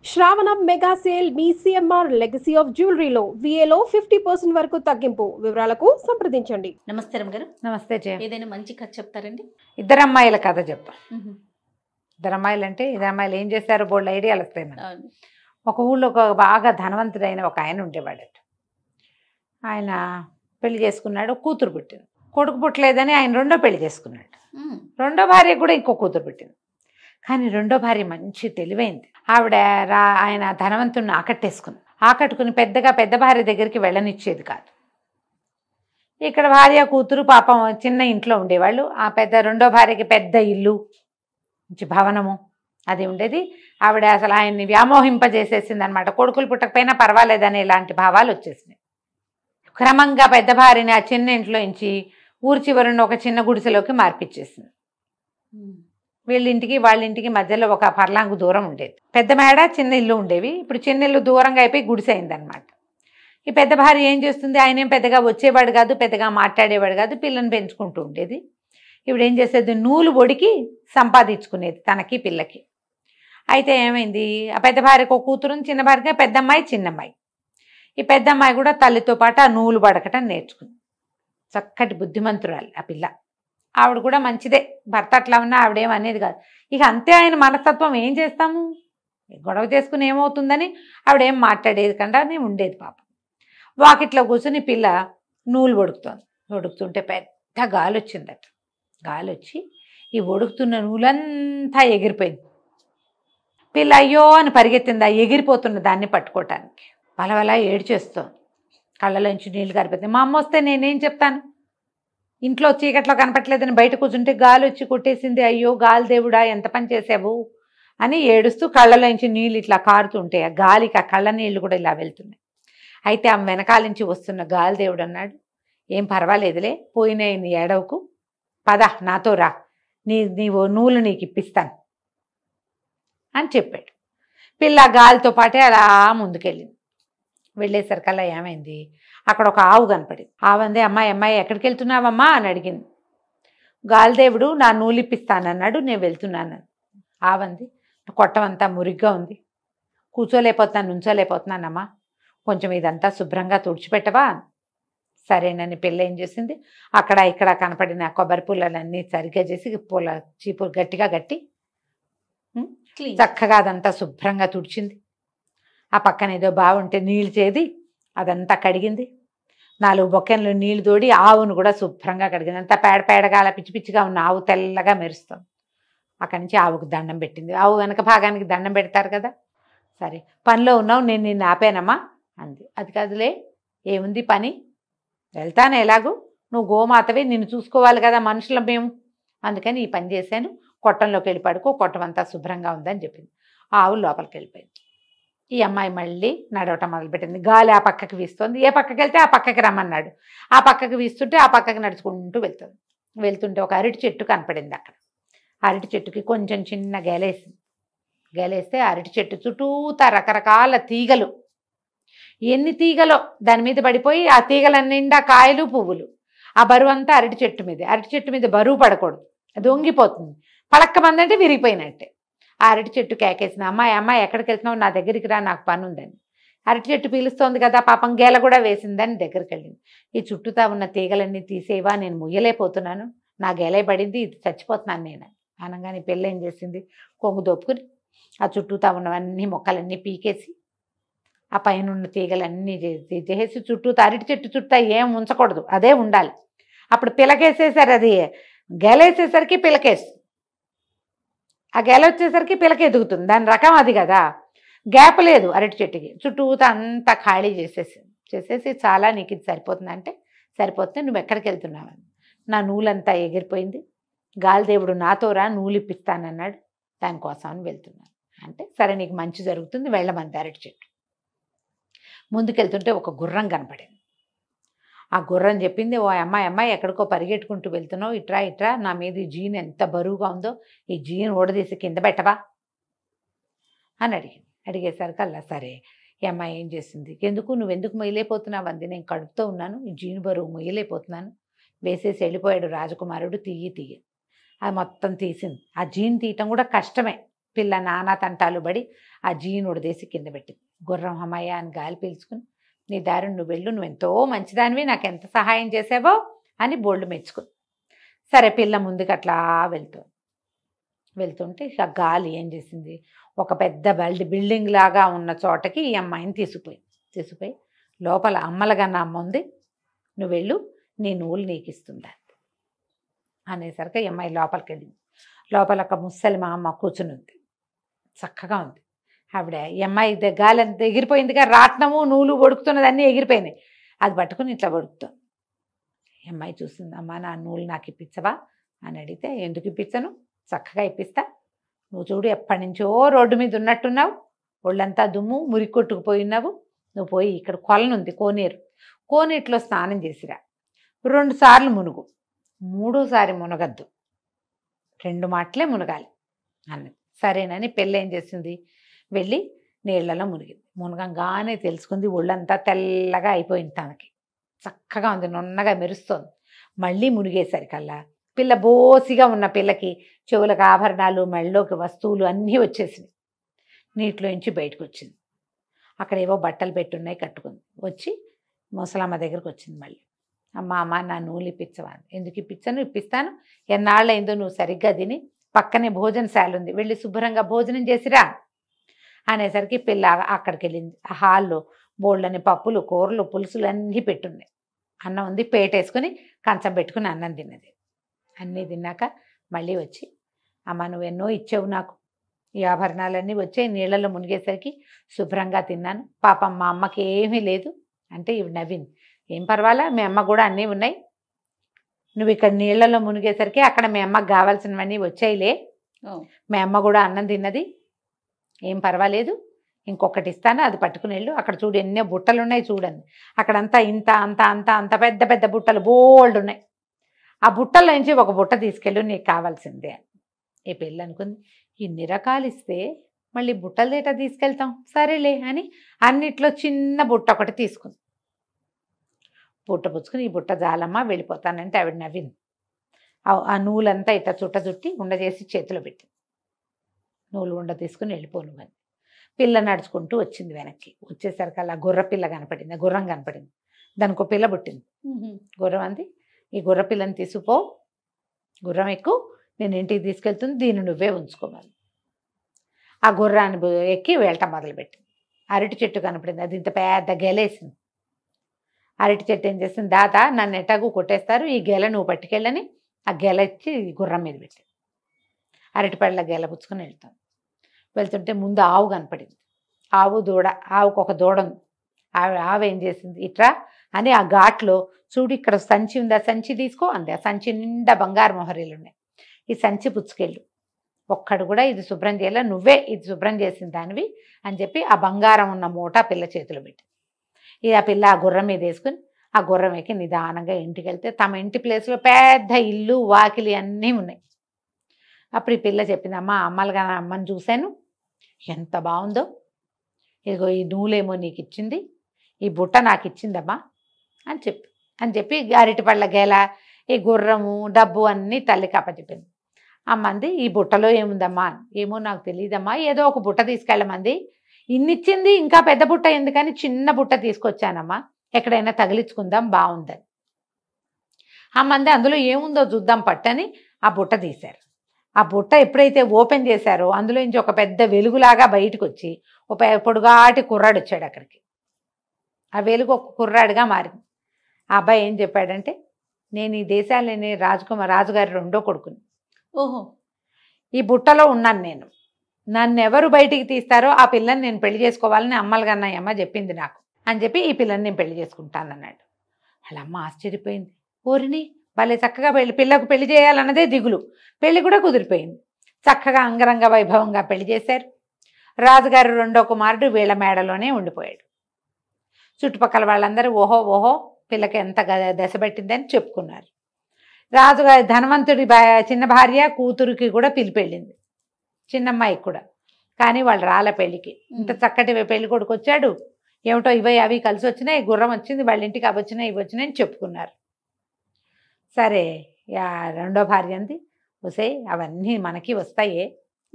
శ్రావణం mega sale మీ CMR legacy of జ్యువెలరీలో విఏలో 50% వరకు తగ్గింపు. వివరాలకు సంప్రదించండి. నమస్తే రమ్మగారు. నమస్తే జయ. ఏదైనా మంచి కథ చెప్తారండి? ఇద్దరు అమ్మాయిల కథ చెప్తాం. ఇద్దరు అమ్మాయిలు అంటే ఇద్దరు అమ్మాయిలు ఏం చేశారో బోల్డ్ ఐడియాలు వస్తాయి మనకి. ఒక ఊళ్ళో ఒక బాగా ధనవంతుడైన ఒక ఆయన ఉండేవాడట. ఆయన పెళ్లి చేసుకున్నాడు, కూతురు పుట్టింది. కొడుకు పుట్టలేదని ఆయన రెండో పెళ్లి చేసుకున్నాడు. రెండో భార్య కూడా ఇంకో కూతురు పుట్టింది. కానీ రెండో భార్య మంచి తెలివైంది. ఆవిడ ఆయన ధనవంతుడిని ఆకట్టేసుకుంది. ఆకట్టుకుని పెద్ద భార్య దగ్గరికి వెళ్ళనిచ్చేది కాదు. ఇక్కడ భార్య కూతురు పాపం చిన్న ఇంట్లో ఉండేవాళ్ళు. ఆ రెండో భార్యకి పెద్ద ఇల్లు, మంచి భవనము అది ఉండేది. ఆవిడ అసలు ఆయన్ని వ్యామోహింపజేసేసింది అనమాట. కొడుకులు పుట్టకపోయినా పర్వాలేదని ఇలాంటి భావాలు వచ్చేసినాయి. క్రమంగా పెద్ద భార్యని ఆ చిన్న ఇంట్లో నుంచి ఊరి చివరిన ఒక చిన్న గుడిసెలోకి మార్పిచ్చేసింది. వీళ్ళింటికి వాళ్ళింటికి మధ్యలో ఒక పర్లాంగు దూరం ఉండేది. పెద్ద మేడ చిన్న ఇల్లు ఉండేవి. ఇప్పుడు చిన్న ఇల్లు దూరంగా అయిపోయి గుడిసె అయిందనమాట. ఈ పెద్ద భార్య ఏం చేస్తుంది, ఆయన ఏం పెద్దగా వచ్చేవాడు కాదు, పెద్దగా మాట్లాడేవాడు కాదు, పిల్లని పెంచుకుంటూ ఉండేది. ఇప్పుడు ఏం చేసేది, నూలు ఒడికి సంపాదించుకునేది తనకి పిల్లకి. అయితే ఏమైంది, ఆ పెద్ద భార్యకు ఒక కూతురు, చిన్న భార్యకి పెద్దమ్మాయి చిన్నమ్మాయి. ఈ పెద్దమ్మాయి కూడా తల్లితో పాటు ఆ నూలు బడకటం నేర్చుకుంది. చక్కటి బుద్ధిమంతురాలు ఆ పిల్ల. ఆవిడ కూడా మంచిదే, భర్త అట్లా ఉన్నా ఆవిడేం అనేది కాదు. ఇక అంతే ఆయన మనస్తత్వం, ఏం చేస్తాము, గొడవ చేసుకుని ఏమవుతుందని ఆవిడేం మాట్లాడేది కంటే ఉండేది. పాపం వాకిట్లో కూర్చుని పిల్ల నూలు ఒడుకుతోంది. ఒడుకుతుంటే పెద్ద గాలి వచ్చిందట. గాలి వచ్చి ఈ ఒడుకుతున్న నూలంతా ఎగిరిపోయింది. పిల్ల అయ్యో అని పరిగెత్తింది ఆ ఎగిరిపోతున్న దాన్ని పట్టుకోవటానికి. బలవలా ఏడ్చేస్తోంది, కళ్ళలోంచి నీళ్ళు కారిపోతుంది. మా అమ్మ వస్తే నేనేం చెప్తాను, ఇంట్లో చీకట్లో కనపట్లేదని బయట కూర్చుంటే గాలి వచ్చి కొట్టేసింది, అయ్యో గాలి దేవుడా ఎంత పని చేసావు అని ఏడుస్తూ కళ్ళలోంచి నీళ్ళు ఇట్లా కారుతుంటే ఆ గాలికి ఆ కళ్ళ నీళ్ళు కూడా ఇలా వెళ్తున్నాయి. అయితే ఆమె వెనకాల నుంచి వస్తున్న గాలి దేవుడు అన్నాడు, ఏం పర్వాలేదులే, పోయినాయి నీ ఏడవకు, పద నాతో రా, నీవు నూలు నీకు ఇప్పిస్తాను అని చెప్పాడు. పిల్ల గాలితో పాటే అలా ముందుకెళ్ళింది. వెళ్ళేసరికల్లా ఏమైంది, అక్కడ ఒక ఆవు కనపడింది. ఆవంది, అమ్మాయి ఎక్కడికి వెళ్తున్నావమ్మా అని అడిగింది. గాలిదేవుడు నా నూలు ఇప్పిస్తానన్నాడు, నేను వెళ్తున్నాను. ఆవంది, కొట్టమంతా మురిగ్గా ఉంది, కూర్చోలేకపోతున్నాను, నుంచోలేకపోతున్నానమ్మా, కొంచెం ఇదంతా శుభ్రంగా తుడిచిపెట్టవా. సరేనని పిల్ల ఏం చేసింది, అక్కడ ఇక్కడ కనపడిన కొబ్బరి పుల్లలన్నీ సరిగ్గా చేసి చీపురు గట్టిగా గట్టి చక్కగా అదంతా శుభ్రంగా తుడిచింది. ఆ పక్కన ఏదో బాగుంటే నీళ్ళు చేది అదంతా కడిగింది. 4 బొక్కెన్లు నీళ్లు తోడి ఆవును కూడా శుభ్రంగా కడిగింది. అంతా పేడగా అలా పిచ్చి పిచ్చిగా ఉన్న ఆవు తెల్లగా మెరుస్తుంది. అక్కడి నుంచి ఆవుకు దండం పెట్టింది. ఆవు వెనక భాగానికి దండం పెడతారు కదా. సరే పనిలో ఉన్నావు, నేను నిన్ను ఆపానమ్మా అంది. అది కాదులే, ఏముంది పని, వెళ్తాను ఎలాగూ, నువ్వు గోమాతవే, నిన్ను చూసుకోవాలి కదా మనుషులం మేము, అందుకని ఈ పని చేశాను, కొట్టంలోకి వెళ్ళి పడుకో, కొట్టం అంతా శుభ్రంగా ఉందని చెప్పింది. ఆవు లోపలికి వెళ్ళిపోయింది. ఈ అమ్మాయి మళ్ళీ నడవటం మొదలుపెట్టింది. గాలి ఆ పక్కకి వీస్తోంది, ఏ పక్కకి వెళ్తే ఆ పక్కకి రమ్మన్నాడు. ఆ పక్కకి వీస్తుంటే ఆ పక్కకి నడుచుకుంటూ వెళ్తుంటే ఒక అరటి చెట్టు కనపడింది. అక్కడ అరటి చెట్టుకి కొంచెం చిన్న గేలేస్తే అరటి చెట్టు చుట్టూతా రకరకాల తీగలు, ఎన్ని తీగలో దాని మీద పడిపోయి ఆ తీగల నిండా కాయలు పువ్వులు. ఆ బరువు అంతా అరటి చెట్టు మీద బరువు పడకూడదు, అది వంగిపోతుంది, పలక్కమందంటే విరిగిపోయినట్టే. ఆ అరటి చెట్టు కేకేసిన, అమ్మాయి ఎక్కడికి వెళ్తున్నావు, నా దగ్గరికి రా, నాకు పని ఉందని. అరటి చెట్టు పీలుస్తోంది కదా, పాపం గేల కూడా వేసిందని దగ్గరికి వెళ్ళింది. ఈ చుట్టూతా ఉన్న తీగలన్నీ తీసేవా, నేను ముయ్యలేకపోతున్నాను, నా గేలే పడింది, ఇది చచ్చిపోతున్నాను నేను అనగానే పిల్ల ఏం చేసింది, కొంగు దోపుకుని ఆ చుట్టూతా ఉన్నవన్నీ మొక్కలన్నీ పీకేసి ఆ పైన ఉన్న తీగలన్నీ చేసి చుట్టూతా అరటి చెట్టు చుట్టూ ఏం ఉంచకూడదు, అదే ఉండాలి. అప్పుడు పిలకేసేసారు, అది గేలేసేసరికి పిలకేస్తుంది, ఆ గెల వచ్చేసరికి పిలక ఎదుగుతుంది, దాని రకం అది కదా. గ్యాప్ లేదు అరటి చెట్టుకి, చుట్టూతా అంతా ఖాళీ చేసేసి చాలా నీకు ఇది సరిపోతుందంటే, సరిపోతుంది, నువ్వు ఎక్కడికి వెళ్తున్నావని. నా నూలంతా ఎగిరిపోయింది, గాలిదేవుడు నాతో రా, నూలు ఇప్పిస్తానన్నాడు, దానికోసం అని వెళ్తున్నాను అంటే, సరే నీకు మంచి జరుగుతుంది, వెళ్ళమంది అరటి చెట్టు. ముందుకెళ్తుంటే ఒక గుర్రం కనపడింది. ఆ గుర్రం చెప్పింది, ఓ అమ్మాయి ఎక్కడికో పరిగెట్టుకుంటూ వెళ్తున్నావు, ఇట్రా, నా మీద ఈ జీన్ ఎంత బరువుగా ఉందో, ఈ జీన్ ఓడదీసి కింద పెట్టవా అని అడిగేసరికల్లా సరే. ఈ అమ్మాయి ఏం చేసింది, నువ్వెందుకు మొయ్యలేకపోతున్నావు అంది. నేను కడుపుతో ఉన్నాను, ఈ జీన్ బరువు మొయ్యలేకపోతున్నాను, వేసేసి వెళ్ళిపోయాడు రాజకుమారుడు, తీయి అది మొత్తం తీసింది. ఆ జీన్ తీయటం కూడా కష్టమే, పిల్ల నానా తంటాలు పడి ఆ జీనుడు దేసి కింద పెట్టింది. గుర్రం అమ్మయ్య అని గాలి పీల్చుకుని, నీ దారి నువ్వు వెళ్ళు, నువ్వు ఎంతో మంచిదానివి, నాకు ఎంత సహాయం చేసావో అని బోళ్ళు మెచ్చుకుంది. సరే పిల్ల ముందుకు అట్లా వెళ్తుంటే ఇక గాలి ఏం చేసింది, ఒక పెద్ద బిల్డింగ్ లాగా ఉన్న చోటకి ఈ అమ్మాయిని తీసుకుపోయి లోపల అమ్మలగన్న అమ్మ ఉంది, నువ్వు వెళ్ళు, నీ నూలు నీకు ఇస్తుందా అనేసరికి ఈ అమ్మాయి లోపలికి వెళ్ళింది. లోపల ఒక ముసలి మా అమ్మ కూర్చుని ఉంది, చక్కగా ఉంది ఆవిడ. ఈ అమ్మాయి గాలి అంత ఎగిరిపోయిందిగా, రాట్నము నూలు వడుకుతున్నది అన్నీ ఎగిరిపోయినాయి. అది పట్టుకుని ఇట్లా వడుకుతుంది. ఈ అమ్మాయి చూసింది, అమ్మ నా నూలు నాకు ఇప్పించవా అని అడిగితే, ఎందుకు ఇప్పించను, చక్కగా ఇప్పిస్తా, నువ్వు చూడు ఎప్పటి నుంచో రోడ్డు మీద ఉన్నట్టున్నావు, ఒళ్ళంతా దుమ్ము మురికి కొట్టుకుపోయి ఉన్నావు, నువ్వు పోయి ఇక్కడ కొలనుంది కోనేటిలో స్నానం చేసిరా, 2 సార్లు మునుగు, 3ఓసారి మునగద్దు, 2 మాటలే మునగాలి అన్నది. సరేనని పెళ్ళి ఏం చేసింది, వెళ్ళి నీళ్లలో మునిగింది. మునగంగానే తెలుసుకుంది ఒళ్ళంతా తెల్లగా అయిపోయింది, తనకి చక్కగా ఉంది, నున్నగా మెరుస్తోంది. మళ్ళీ మునిగేసరికల్లా పిల్ల బోసిగా ఉన్న పిల్లకి చెవులకు ఆభరణాలు, మెళ్ళలోకి వస్తువులు అన్నీ వచ్చేసినాయి. నీటిలోంచి బయటకు వచ్చింది. అక్కడ ఏవో బట్టలు పెట్టున్నాయి, కట్టుకుంది. వచ్చి ముసలమ్మ దగ్గరకు వచ్చింది. మళ్ళీ అమ్మ నా నూలు ఇప్పించవా, ఎందుకు ఇప్పించను, ఇప్పిస్తాను, ఎన్నాళ్ళైందో నువ్వు సరిగ్గా తిని, పక్కనే భోజనశాల ఉంది, వెళ్ళి శుభ్రంగా భోజనం చేసిరా అనేసరికి పిల్ల అక్కడికి వెళ్ళింది. ఆ హాల్లో బోళ్ళని పప్పులు, కూరలు, పులుసులు అన్నీ పెట్టున్నాయి. అన్నం ఉంది, పేటేసుకుని కంచం పెట్టుకుని అన్నం తిన్నది. అన్నీ తిన్నాక మళ్ళీ వచ్చి, అమ్మ నువ్వెన్నో ఇచ్చావు నాకు, ఈ ఆభరణాలన్నీ వచ్చాయి, నీళ్ళలో మునిగేసరికి శుభ్రంగా తిన్నాను, పాపం మా అమ్మకి ఏమీ లేదు అంటే ఇవి నవ్వింది. ఏం పర్వాలా, మీ అమ్మ కూడా అన్నీ ఉన్నాయి, నువ్వు ఇక్కడ నీళ్ళలో మునిగేసరికి అక్కడ మీ అమ్మకి కావాల్సినవన్నీ వచ్చాయిలే, మీ అమ్మ కూడా అన్నం తిన్నది, ఏం పర్వాలేదు, ఇంకొకటి ఇస్తాను, అది పట్టుకుని వెళ్ళు, అక్కడ చూడు ఎన్నో బుట్టలు ఉన్నాయి చూడండి, అక్కడంతా ఇంత అంత అంత అంత పెద్ద పెద్ద బుట్టలు బోల్డ్ ఉన్నాయి, ఆ బుట్టల నుంచి ఒక బుట్ట తీసుకెళ్ళు, నీకు కావాల్సిందే. ఈ పిల్ల అనుకుంది, ఇన్ని రకాలు ఇస్తే మళ్ళీ బుట్టలు దేట తీసుకెళ్తాం, సరేలే అని అన్నిట్లో చిన్న బుట్ట ఒకటి తీసుకుంది. బుట్ట పుచ్చుకుని, ఈ బుట్ట జాలమ్మ వెళ్ళిపోతానంటే ఆవిడ నవ్వింది. ఆ నూలంతా ఇట్లా చుట్టి ఉండ చేసి చేతిలో పెట్టింది. నూలు ఉండ తీసుకుని వెళ్ళిపోను అని. పిల్ల నడుచుకుంటూ వచ్చింది. వెనక్కి వచ్చేసరికి అలా గుర్రం కనపడింది. దానికి ఒక పిల్ల పుట్టింది. గుర్రం అంది, ఈ గుర్ర పిల్లని తీసుకుపో, గుర్రం ఎక్కువ, నేను ఇంటికి తీసుకెళ్తుంది, దీన్ని నువ్వే ఉంచుకోవాలి. ఆ గుర్రాన్ని ఎక్కి వెళ్ళటం మొదలుపెట్టింది. అరటి చెట్టు కనపడింది, అది ఇంత పెద్ద గెలేసింది. అరటి చెట్టు ఏం చేసింది, దాత నన్ను ఎటాగు కొట్టేస్తారు, ఈ గెల నువ్వు పట్టుకెళ్ళని ఆ గెల ఇచ్చి గుర్రం మీద పెట్టింది. అరటిపళ్ళ గెల పుచ్చుకొని వెళ్తుంటే ముందు ఆవు కనపడింది. ఆవు దూడ, ఆవుకు ఒక దూడ ఉంది. ఆవు ఏం చేసింది, ఇట్రా అని ఆ ఘాట్లో చూడు ఇక్కడ సంచి ఉంది, ఆ సంచి తీసుకో అంది. ఆ సంచి నిండా బంగారు మొహరీలు ఉన్నాయి, ఈ సంచి పుచ్చుకెళ్ళు, ఒక్కడు కూడా ఇది శుభ్రం చేయాల, నువ్వే ఇది శుభ్రం చేసిన దానివి అని చెప్పి ఆ బంగారం ఉన్న మూట పిల్ల చేతిలో పెట్టి, ఆ పిల్ల ఆ గుర్రం మీద వేసుకుని ఆ గుర్రం ఎక్కి నిదానంగా ఇంటికి వెళ్తే తమ ఇంటి ప్లేస్లో పెద్ద ఇల్లు వాకిలి అన్నీ ఉన్నాయి. అప్పుడు ఈ పిల్ల చెప్పింది, అమ్మలుగా అమ్మని చూశాను, ఎంత బాగుందో, ఇదిగో ఈ నూలేమో నీకు ఇచ్చింది, ఈ బుట్ట నాకు ఇచ్చిందమ్మా అని చెప్పి అరటిపళ్ళ గెల, ఈ గుర్రము, డబ్బు అన్నీ తల్లికి అప్పచెప్పింది. అమ్మంది, ఈ బుట్టలో ఏముందమ్మా, ఏమో నాకు తెలియదమ్మా, ఏదో ఒక బుట్ట తీసుకెళ్ళమంది, ఇన్నిచ్చింది, ఇంకా పెద్ద బుట్ట ఎందుకని చిన్న బుట్ట తీసుకొచ్చానమ్మా, ఎక్కడైనా తగిలించుకుందాం బాగుందని. అమ్మంది, అందులో ఏముందో చూద్దాం పట్టని ఆ బుట్ట తీశారు. ఆ బుట్ట ఎప్పుడైతే ఓపెన్ చేశారో అందులో నుంచి ఒక పెద్ద వెలుగులాగా బయటకు వచ్చి ఒక పొడుగాటి కుర్రాడు వచ్చాడు అక్కడికి. ఆ వెలుగు ఒక కుర్రాడుగా మారింది. ఆ అబ్బాయి ఏం చెప్పాడంటే, నేను ఈ దేశాలని రాజుగారి 2వ కొడుకుని, ఓహో, ఈ బుట్టలో ఉన్నాను నేను, నన్ను ఎవరు బయటికి తీస్తారో ఆ పిల్లని నేను పెళ్లి చేసుకోవాలని అమ్మలుగన్నయ్యమ్మ చెప్పింది నాకు అని చెప్పి ఈ పిల్లని నేను పెళ్లి చేసుకుంటానన్నాడు. వాళ్ళ అమ్మ ఆశ్చర్యపోయింది. ఓరిని భలే చక్కగా పిల్లకు పెళ్లి చేయాలన్నదే దిగులు, పెళ్లి కూడా కుదిరిపోయింది. చక్కగా అంగరంగ వైభవంగా పెళ్లి చేశారు. రాజుగారు 2వ కుమారుడు వీళ్ళ మేడలోనే ఉండిపోయాడు. చుట్టుపక్కల వాళ్ళందరూ ఓహో పిల్లకి ఎంత దశ పెట్టిందని చెప్పుకున్నారు. రాజుగారి ధనవంతుడి చిన్న భార్య కూతురికి కూడా పిలిపెళ్ళింది, చిన్నమ్మాయికి కూడా. కానీ వాళ్ళు రాలే పెళ్ళికి. ఇంత చక్కటి పెళ్లి కొడుకు వచ్చాడు, ఏమిటో ఇవి అవి కలిసి వచ్చినాయి, గుర్రం వచ్చింది, వాళ్ళ ఇంటికి అవి వచ్చినాయి ఇవి వచ్చినాయి అని చెప్పుకున్నారు. సరే 2వ భార్య అంది, వసే అవన్నీ మనకి వస్తాయే,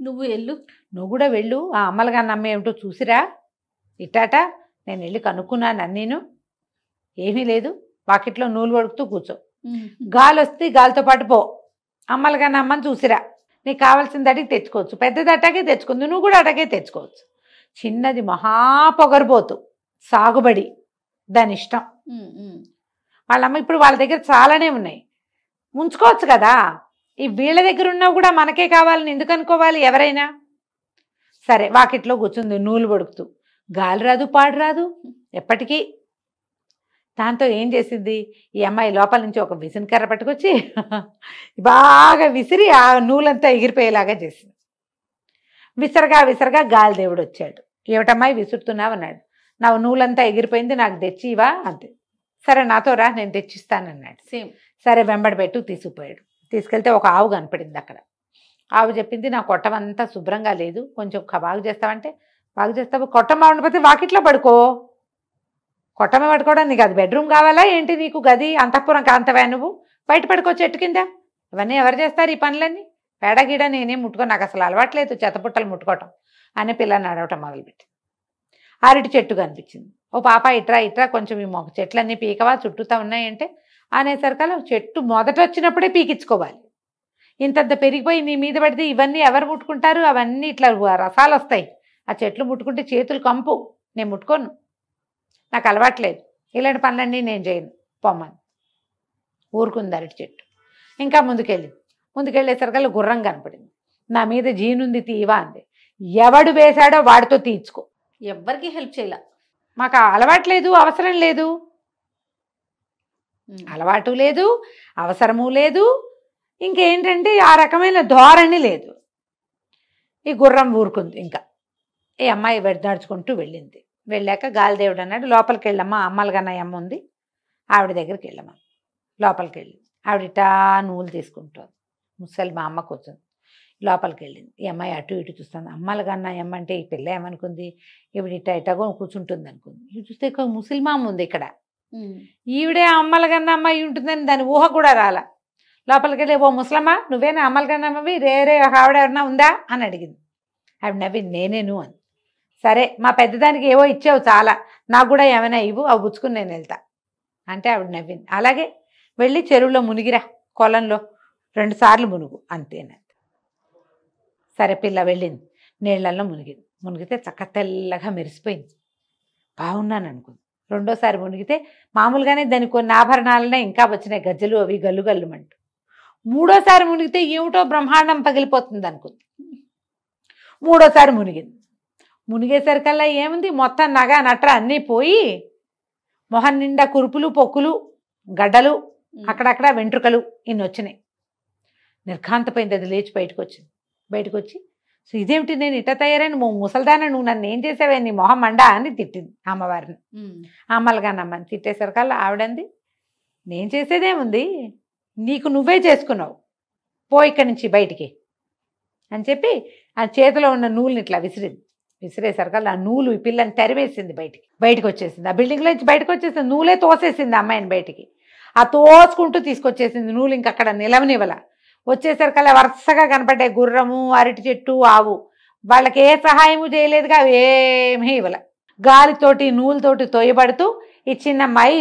నువ్వు కూడా వెళ్ళు, ఆ అమ్మలుగా నమ్మ ఏమిటో చూసిరా ఇట్టాట. నేను వెళ్ళి కనుక్కున్నాను అన్నీను, ఏమీ లేదు. వాకిట్లో నూలు వడుకుతూ కూర్చో, గాలి వస్తే గాలితో పాటు పో, అమ్మలుగా నమ్మని చూసిరా. నీకు కావాల్సింది అడిగి తెచ్చుకోవచ్చు, పెద్దది అటాగే తెచ్చుకుంది, నువ్వు కూడా అటాగే తెచ్చుకోవచ్చు. చిన్నది మహా పొగరబోతు, సాగుబడి, దాని ఇష్టం. వాళ్ళమ్మ ఇప్పుడు వాళ్ళ దగ్గర చాలానే ఉన్నాయి, ఉంచుకోవచ్చు కదా. ఈ వీళ్ళ దగ్గర ఉన్నవి కూడా మనకే కావాలని ఎందుకు అనుకోవాలి ఎవరైనా? సరే వాకిట్లో కూర్చుంది నూలు పడుకుతూ, గాలి రాదు పాడు రాదు ఎప్పటికీ. దాంతో ఏం చేసింది ఈ అమ్మాయి, లోపల నుంచి ఒక విసినకర్ర పట్టుకొచ్చి బాగా విసిరి ఆ నూలంతా ఎగిరిపోయేలాగా చేసింది. విసరగా విసరగా గాలిదేవుడు వచ్చాడు. ఏమిటమ్మాయి విసురుతున్నావు అన్నాడు. నా నూలంతా ఎగిరిపోయింది, నాకు తెచ్చివా అంతే. సరే నాతో రా, నేను తెచ్చిస్తానన్నాడు. సరే వెంబడి పెట్టు తీసుకుపోయాడు. తీసుకెళ్తే ఒక ఆవు కనపడింది అక్కడ. ఆవు చెప్పింది, నా కొట్టమంతా శుభ్రంగా లేదు, కొంచెం బాగు చేస్తావంటే. బాగు చేస్తావు, కొట్టం బాగుండిపోతే వాకిట్లో పడుకో. కొట్టమే పడుకోవడం నీకు అది బెడ్రూమ్ కావాలా ఏంటి? నీకు గది అంతఃపురం కాంతవా నువ్వు? బయట పడుకో చెట్టు కింద. ఇవన్నీ ఎవరు చేస్తారు ఈ పనులన్నీ? పేడగీడ నేనేం ముట్టుకో, నాకు అసలు అలవాట్లేదు చెత్తపుట్టలు ముట్టుకోవటం అనే పిల్లని అడవటం మొదలుపెట్టి. అరటి చెట్టు కనిపించింది. ఓ పాప ఇట్రా ఇట్రా, కొంచెం ఈ మొక్క చెట్లన్నీ పీకవా, చుట్టూతా ఉన్నాయంటే అనేసరికల్లా చెట్టు మొదట వచ్చినప్పుడే పీకించుకోవాలి. ఇంతంత పెరిగిపోయి నీ మీద పడితే ఇవన్నీ ఎవరు ముట్టుకుంటారు? అవన్నీ ఇట్లా రసాలు వస్తాయి, ఆ చెట్లు ముట్టుకుంటే చేతులు కంపు, నేను ముట్టుకోను, నాకు అలవాట్లేదు, ఇలాంటి పనులన్నీ నేను చేయను పొమ్మని ఊరుకుంది అరటి చెట్టు. ఇంకా ముందుకెళ్ళేసరికల్లా గుర్రం కనపడింది. నా మీద జీనుంది తీవా అంది. ఎవడు వేశాడో వాడితో తీర్చుకో, ఎవ్వరికి హెల్ప్ చేయాల, మాకు అలవాట్లేదు, అవసరం లేదు, అలవాటు లేదు, అవసరము లేదు, ఇంకేంటంటే ఆ రకమైన ధోరణి లేదు. ఈ గుర్రం ఊరుకుంది. ఇంకా ఈ అమ్మాయి నడుచుకుంటూ వెళ్ళింది. వెళ్ళాక గాలిదేవుడు అన్నాడు, లోపలికి వెళ్ళమ్మా, అమ్మలుగన్నయ్య అమ్మ ఉంది, ఆవిడ దగ్గరికి వెళ్ళమ్మా. లోపలికి వెళ్ళింది. ఆవిడటా నూలు తీసుకుంటుంది. ముసలి మా అమ్మ కూర్చుంది. లోపలికి వెళ్ళింది. ఈ అమ్మాయి అటు ఇటు చూస్తుంది. అమ్మలుగన్నయ్య అమ్మ అంటే ఈ పిల్ల ఏమనుకుంది, ఈవిడ ఇటాగో కూర్చుంటుంది అనుకుంది. ఇవి చూస్తే ముసలిమామ ఉంది ఇక్కడ, ఈవిడే అమ్మలుగన్న అమ్మాయి ఉంటుందని దాని ఊహ కూడా రాల. లోపలికి వెళ్ళి, ఓ ముసలమ్మ నువ్వేనా అమ్మలుగన్నమ్మవి, రే ఆవిడ ఎవరన్నా ఉందా అని అడిగింది. ఆవిడ నవ్వి, నేనేను అని. సరే మా పెద్దదానికి ఏవో ఇచ్చావు చాలా, నాకు కూడా ఏమైనా ఇవ్వు, అవి పుచ్చుకుని నేను వెళ్తా అంటే ఆవిడ నవ్వింది. అలాగే వెళ్ళి చెరువులో మునిగిరా, కొలంలో 2 సార్లు మునుగు అంతేనండి. సరే పిల్ల వెళ్ళింది, నీళ్ళల్లో మునిగితే చక్క తెల్లగా మెరిసిపోయింది. బాగున్నాను అనుకుంది. రెండోసారి మునిగితే మామూలుగానే దానికి కొన్ని ఆభరణాలనే ఇంకా వచ్చినాయి, గజ్జలు అవి గల్లు గల్లుమంటూ. మూడోసారి మునిగితే ఏమిటో బ్రహ్మాండం పగిలిపోతుంది అనుకుంది. మూడోసారి మునిగేసరికల్లా ఏముంది, మొత్తం నగ నట్ర అన్నీ పోయి మొహం నిండా కురుపులు, పొక్కులు, గడ్డలు, అక్కడక్కడ వెంట్రుకలు ఇన్ని వచ్చినాయి. నిర్ఘాంతపోయింది. అది లేచి బయటకు వచ్చి సో ఇదేమిటి, నేను ఇట్ట తయారైన ముసల్దాన, నువ్వు నన్ను ఏం చేసావే, నీ మొహం మండా అని తిట్టింది అమ్మవారిని. అమ్మలుగానమ్మని తిట్టేసరికల్లా ఆవిడంది, నేను చేసేదేముంది, నీకు నువ్వే చేసుకున్నావు, పో ఇక్కడి నుంచి బయటికి అని చెప్పి ఆ చేతిలో ఉన్న నూలుని ఇట్లా విసిరేసరికల్లా ఆ నూలు ఈ పిల్లని తరివేసింది, బయటికి వచ్చేసింది. ఆ బిల్డింగ్లో నుంచి బయటకు వచ్చేసింది. నూలే తోసేసింది అమ్మాయిని బయటికి. ఆ తోసుకుంటూ తీసుకొచ్చేసింది నూలు, ఇంకక్కడ నిలవనివ్వల. వచ్చేసరికల్లా వరుసగా కనపడ్డాయి గుర్రము, అరటి చెట్టు, ఆవు. వాళ్ళకి ఏ సహాయము చేయలేదుగా, ఏమీ ఇవ్వల. గాలితోటి నూలుతోటి తోయబడుతూ ఈ చిన్నమ్మాయి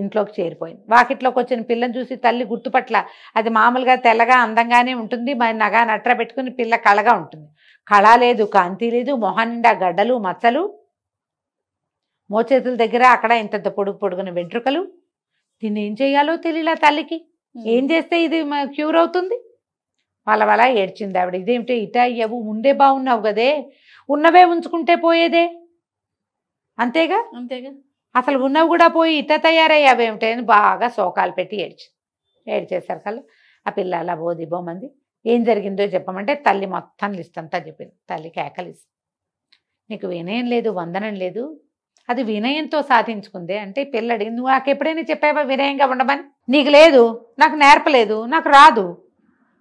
ఇంట్లోకి చేరిపోయింది. వాకిట్లోకి వచ్చిన పిల్లని చూసి తల్లి గుర్తుపట్ల. అది మామూలుగా తెల్లగా అందంగానే ఉంటుంది, మరి నగా నట్ర పెట్టుకుని పిల్ల కళగా ఉంటుంది. కళ లేదు, కాంతి లేదు, మొహం నిండా గడ్డలు, మచ్చలు, మోచేతుల దగ్గర అక్కడ ఇంత పొడుగున వెంట్రుకలు. దీన్ని ఏం చేయాలో తెలియలా తల్లికి. ఏం చేస్తే ఇది క్యూర్ అవుతుంది? వాళ్ళ ఏడ్చింది ఆవిడ. ఇదేమిటి ఇట అయ్యావు, ముందే బాగున్నావు కదే, ఉన్నవే ఉంచుకుంటే పోయేదే, అంతేగా అసలు ఉన్నవి కూడా పోయి ఇట్ట తయారయ్యావేమిటి అని బాగా శోకాలు పెట్టి ఏడ్చేసరికల్లా ఆ పిల్ల అలా బోమంది. ఏం జరిగిందో చెప్పమంటే తల్లి మొత్తం లిస్ట్ అంతా చెప్పింది. తల్లి కేకలిసి, నీకు వినయం లేదు, వందనం లేదు, అది వినయంతో సాధించుకుందే అంటే పిల్ల అడిగింది, నువ్వు నాకు ఎప్పుడైనా చెప్పావా వినయంగా ఉండమని? నీకు లేదు, నాకు నేర్పలేదు, నాకు రాదు,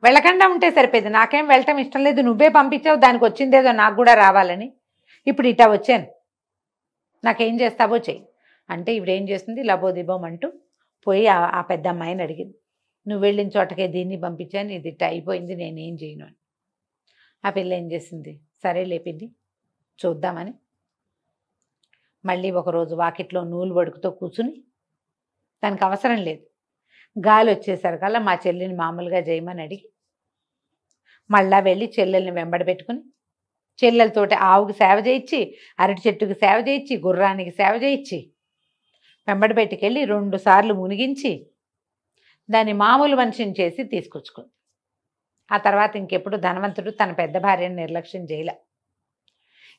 వెళ్ళకుండా ఉంటే సరిపోయింది, నాకేం వెళ్ళటం ఇష్టం లేదు, నువ్వే పంపించావు, దానికి వచ్చిందేదో నాకు కూడా రావాలని, ఇప్పుడు ఇటా వచ్చాను, నాకేం చేస్తావో చెయ్యి అంటే ఇవిడేం చేస్తుంది, లబోదిబోం అంటూ పోయి ఆ పెద్ద అమ్మాయిని అడిగింది, నువ్వు వెళ్ళిన చోటకే దీన్ని పంపించాను, ఇది ఇట్ట అయిపోయింది, నేనేం చేయను అని. ఆ పిల్ల ఏం చేసింది, సరే లేపింది చూద్దామని మళ్ళీ ఒకరోజు వాకిట్లో నూలు వడుకుతో కూర్చుని, దానికి అవసరం లేదు, గాలి వచ్చేసరికల్లా మా చెల్లిని మామూలుగా చేయమని అడిగి మళ్ళా వెళ్ళి చెల్లెల్ని వెంబడి పెట్టుకుని చెల్లెలతోటి ఆవుకి సేవ చేయించి, అరటి చెట్టుకి సేవ చేయించి, గుర్రానికి సేవ చేయించి వెంబడి పెట్టుకెళ్ళి 2 సార్లు మునిగించి దాన్ని మామూలు మనిషిని చేసి తీసుకొచ్చుకుంది. ఆ తర్వాత ఇంకెప్పుడు ధనవంతుడు తన పెద్ద భార్యను నిర్లక్ష్యం చేయలే.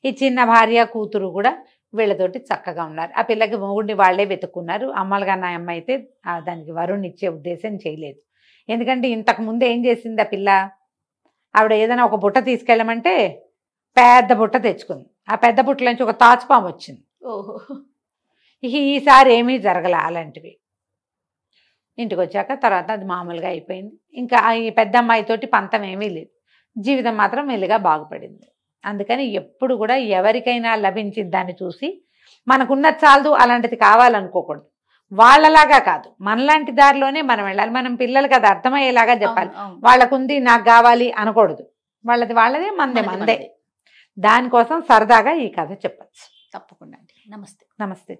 ఈ చిన్న భార్య కూతురు కూడా వీళ్ళతోటి చక్కగా ఉన్నారు. ఆ పిల్లకి మొగుడిని వాళ్ళే వెతుక్కున్నారు. అమ్మలుగా నా అమ్మ అయితే దానికి వరుణ్ ఇచ్చే ఉద్దేశం చేయలేదు. ఎందుకంటే ఇంతకు ముందు ఏం చేసింది ఆ పిల్ల, ఆవిడ ఏదైనా ఒక బుట్ట తీసుకెళ్ళమంటే పెద్ద బుట్ట తెచ్చుకుంది. ఆ పెద్ద బుట్టలోంచి ఒక తాచుపాము వచ్చింది. ఓహో. ఈసారి ఏమీ జరగలే అలాంటివి. ఇంటికి వచ్చాక తర్వాత అది మామూలుగా అయిపోయింది. ఇంకా ఈ పెద్ద అమ్మాయితోటి పంతం ఏమీ లేదు. జీవితం మాత్రం మెల్లిగా బాగుపడింది. అందుకని ఎప్పుడు కూడా ఎవరికైనా లభించిన దాన్ని చూసి మనకున్నది చాలదు అలాంటిది కావాలనుకోకూడదు. వాళ్ళలాగా కాదు, మనలాంటి దారిలోనే మనం వెళ్ళాలి. మనం పిల్లలకి అది అర్థమయ్యేలాగా చెప్పాలి. వాళ్ళకుంది నాకు కావాలి అనకూడదు. వాళ్ళది వాళ్ళదే, మనదే మనదే. దానికోసం సరదాగా ఈ కథ చెప్పచ్చు. తప్పకుండా అండి. నమస్తే. నమస్తే.